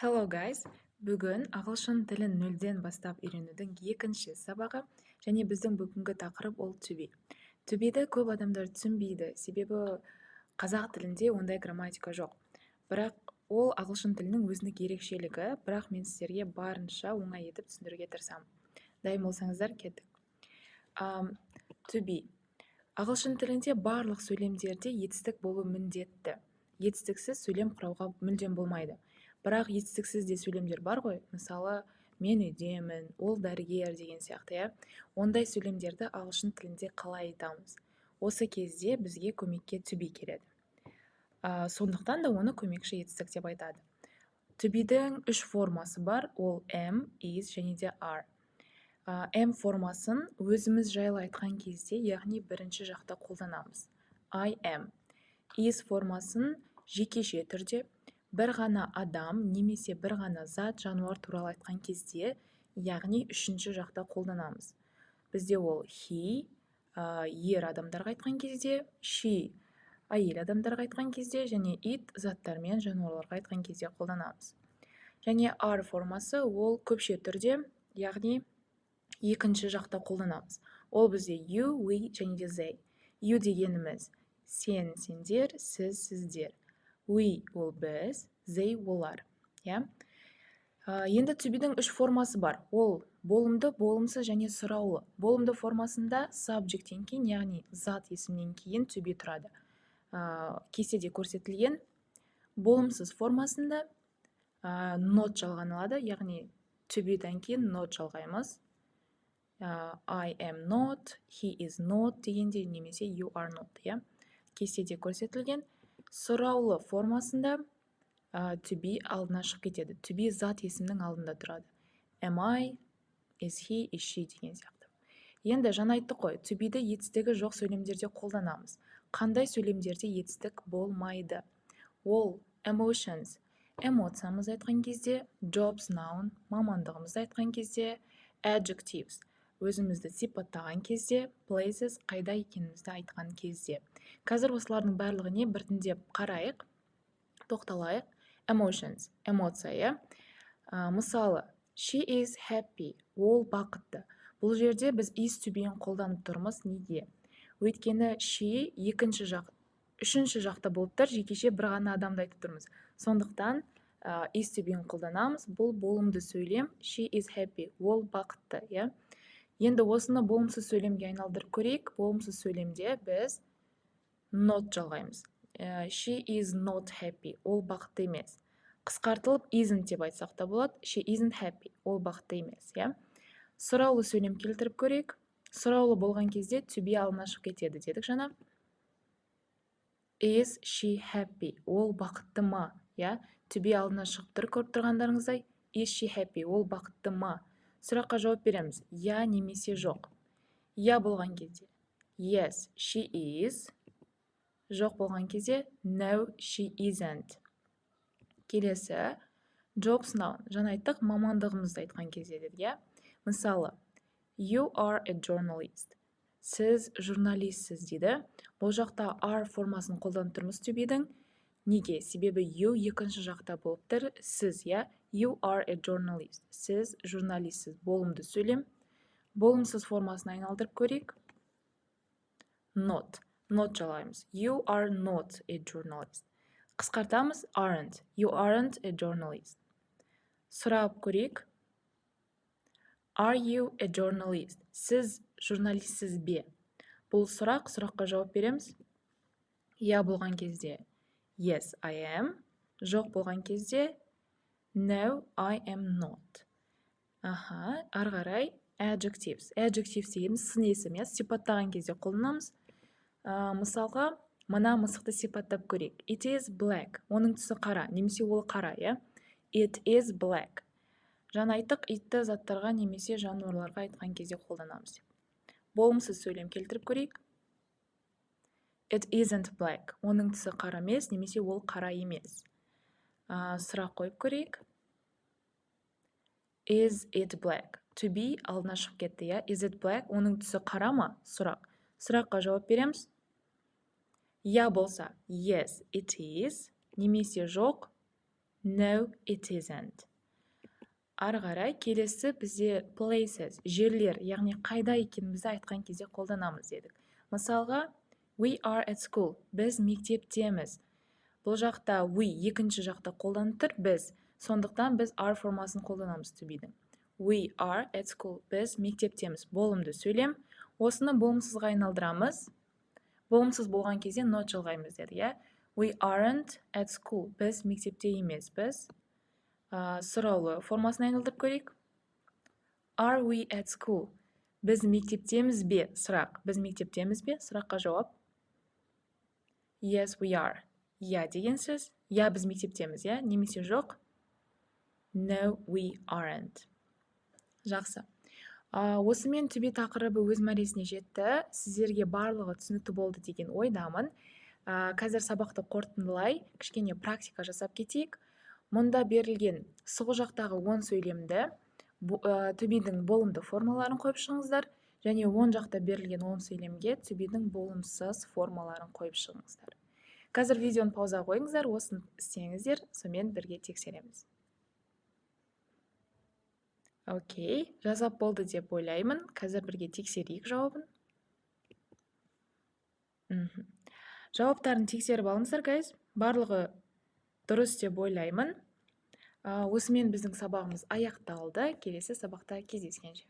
Hello guys! Бүгін ағылшын тілін нөлден бастап үйренудің екінші сабағы және біздің бүгінгі тақырып ол to be. To be'ді көп адамдар түсінбейді, себебі қазақ тілінде ондай грамматика жоқ. Бірақ ол ағылшын тілінің өзіндік ерекшелігі, бірақ мен сіздерге барынша оңай етіп түсіндіруге тырысамын. Дайын болсаңыздар, кеттік. To be. Ағылшын тілінде барлық сөйлемдерде етістік болу міндетті. Етістіксіз сөйлем құрауға мүлдем болмайды. Бірақ етістіксіз де сөйлемдер бар ғой, мысалы мен үйдемін, ол дәрігер деген сияқты, ондай сөйлемдерді ағылшын тілінде қалай айтамыз? Осы кезде бізге көмекке to be келеді. Сондықтан да оны көмекші етістік деп айтады. To be'дің 3 формасы бар, ол am, is және де are. Am формасын өзіміз жайлы айтқан кезде, яғни бірінші жақта қолданамыз. I am. Is формасын жекеше түрде бір ғана адам немесе бір ғана зат, жануар туралы айтқан кезде, яғни үшінші жақта қолданамыз. Бізде ол he, ер адамдарға айтқан кезде, she, әйел адамдарға айтқан кезде, және it, заттар мен жануарларға айтқан кезде қолданамыз. Және are формасы ол көпше түрде, яғни екінші жақта қолданамыз. Ол бізде you, we және де they. You дегеніміз сен, сендер, сіз, сіздер. We ол біз, they олар. Енді to be'дің 3 формасы бар. Ол болымды, болымсыз және сұраулы. Болымды формасында subjecттен кейін, яғни зат есімнен кейін to be тұрады. Кестеде көрсетілген. Болымсыз формасында not жалғанылады, яғни to be'дан кейін not жалғаймыз. I am not, he is not дегенде немесе you are not. Кестеде көрсетілген. Сұраулы формасында to be алдына шығып кетеді. To be зат есімнің алдында тұрады. Am I, is he, is she деген сияқты. Енді жаңа айттық қой, to be'ді етістігі жоқ сөйлемдерде қолданамыз. Қандай сөйлемдерде етістік болмайды? Ол emotions, эмоциямыз айтқан кезде, jobs, noun, мамандығымызды айтқан кезде, adjectives, өзімізді сипаттаған кезде, places, қайда екенімізді айтқан кезде. Қазір осылардың барлығына біртіндеп қарайық, тоқталайық. Emotions, эмоция. Мысалы, she is happy, ол бақытты. Бұл жерде біз is to be'ін қолданып тұрмыз. Неге? Өйткені she үшінші жақта болып тұр, жекеше бір ғана адамды айтып тұрмыз. Сондықтан is to be'ін қолданамыз. Бұл болымды сөйлем. She is happy, ол бақытты. Енді осыны болымсыз сөйлемге айналдырып көрейік. Болымсыз сөйлемде біз not жалғаймыз. She is not happy, ол бақытты емес. Қысқартылып isn't деп айтсақ та болады. She isn't happy, ол бақытты емес. Сұраулы сөйлем келтіріп көрейік. Сұраулы болған кезде to be алдына шығып кетеді дедік жаңа. Is she happy, ол бақытты ма? To be алдына шығып тұр, көріп тұрғандарыңыздай. Is she happy, ол бақытты ма? Сұраққа жауап береміз. Я немесе жоқ. Я болған кезде yes, she is. Жоқ болған кезде no, she isn't. Келесі jobs, noun. Жаңа айттық, мамандығымызды айтқан кезде деді. Мысалы, you are a journalist. Сіз журналистсіз дейді. Бұл жақта are формасын қолданып тұрмыз to be'дің. Неге? Себебі you екінші жақта болып тұр, сіз. You are a journalist. Сіз журналистсіз. Болымды сөйлем. Болымсыз формасын айналдырып көрейік. Not. Not жалғаймыз. You are not a journalist. Қысқартамыз aren't. You aren't a journalist. Сұрап көрейік. Are you a journalist? Сіз журналистсіз бе? Бұл сұраққа жауап береміз. Я болған кезде yes, I am. Жоқ болған кезде no, I am not. Ары қарай adjectives. Adjectives дегеніміз сын есім, сипаттаған кезде қолданамыз. Мысалға, мына мысықты сипаттап көрейік. It is black. Оның түсі қара, немесе ол қара, It is black. Жаңа айттық, itті заттарға немесе жануарларға айтқан кезде қолданамыз. Болымсыз сөйлем келтіріп көрейік. It isn't black. Оның түсі қара емес, немесе ол қара емес. Сұрақ қойып көрейік. Is it black? To be алдына шығып кетті, Is it black? Оның түсі қара ма? Сұрақ. Сұраққа жауап береміз. Я болса, yes, it is. Немесе жоқ, No, it isn't. Ары қарай келесі бізде places, жерлер, яғни қайда екенімізді айтқан кезде қолданамыз дедік. Мысалға, we are at school, біз мектептеміз. Бұл жақта we екінші жақта қолданып тұр, біз. Сондықтан біз are формасын қолданамыз to be-дің. We are at school, біз мектептеміз. Болымды сөйлем. Осыны болымсызға айналдырамыз. Болымсыз болған кезде not жалғаймыз деді, иә? We aren't at school, біз мектепте емеспіз. Сұраулы формасын айналдырып көрейік. Are we at school? Біз мектептеміз бе? Сұрақ. Біз мектептеміз бе? Сұраққа жауап. Yes, we are. Я деген сөз. Я біз мектептеміз, я? Немесе жоқ. No, we aren't. Жақсы. Осымен to be тақырыбы өз мәресіне жетті. Сіздерге барлығы түсінікті болды деген ойдамын. Қазір сабақты қорытындылай, кішкене практика жасап кетейік. Мұнда берілген сол жақтағы 10 сөйлемді to be-дің болымды формаларын қойып шығыңыздар, және оң жақта берілген 10 сөйлемге to be-дің болымсыз формаларын қойып шығыңыздар. Қазір видеоны пауза қойыңыздар, осыны істеңіздер, сонымен бірге тексереміз. Окей, жазап болды деп ойлаймын. Қазір бірге тексерейік жауабын. Жауаптарын тексеріп алыңыздар, guys. Барлығы дұрыс деп ойлаймын. Осымен біздің сабағымыз аяқталды. Келесі сабақта кездескенше.